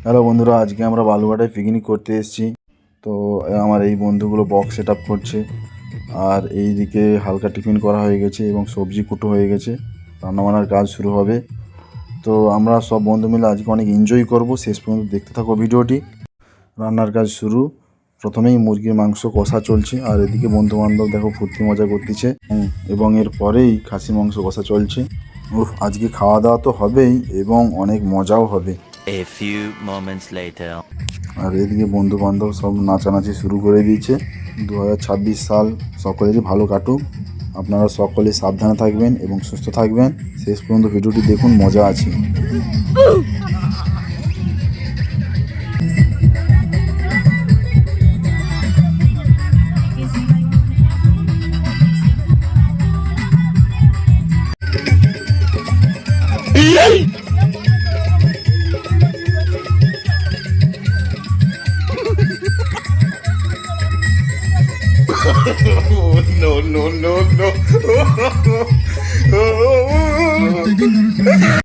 Hello বন্ধুরা, আজকে আমরা বালুঘাটায় পিকনিক করতে এসেছি। তো আমার এই বন্ধুগুলো বক্স সেট আপ করছে, আর এই দিকে হালকা টিফিন করা হয়ে গেছে এবং সবজি কুটো হয়ে গেছে। রান্নাবান্নার কাজ শুরু হবে। তো আমরা সব বন্ধু মিলে আজকে অনেক এনজয় করব। শেষ পর্যন্ত দেখতে থাকো ভিডিওটি। রান্নার কাজ শুরু। প্রথমেই মুরগির মাংস কষা চলছে, আর এদিকে বন্ধু বান্ধব দেখো ফুর্তি মজা করতেছে, এবং এর পরেই খাসি মাংস কষা চলছে। আজকে খাওয়া দাওয়া তো হবেই এবং অনেক মজাও হবে। A few moments later. আর এদিকে বন্ধু বান্ধব সব নাচানাচি শুরু করে দিয়েছে। 2026 সাল সকলেরই ভালো কাটুক। আপনারা সকলে সাবধানে থাকবেন এবং সুস্থ থাকবেন। শেষ পর্যন্ত ভিডিওটি দেখুন, মজা আছে। No, no, no, no.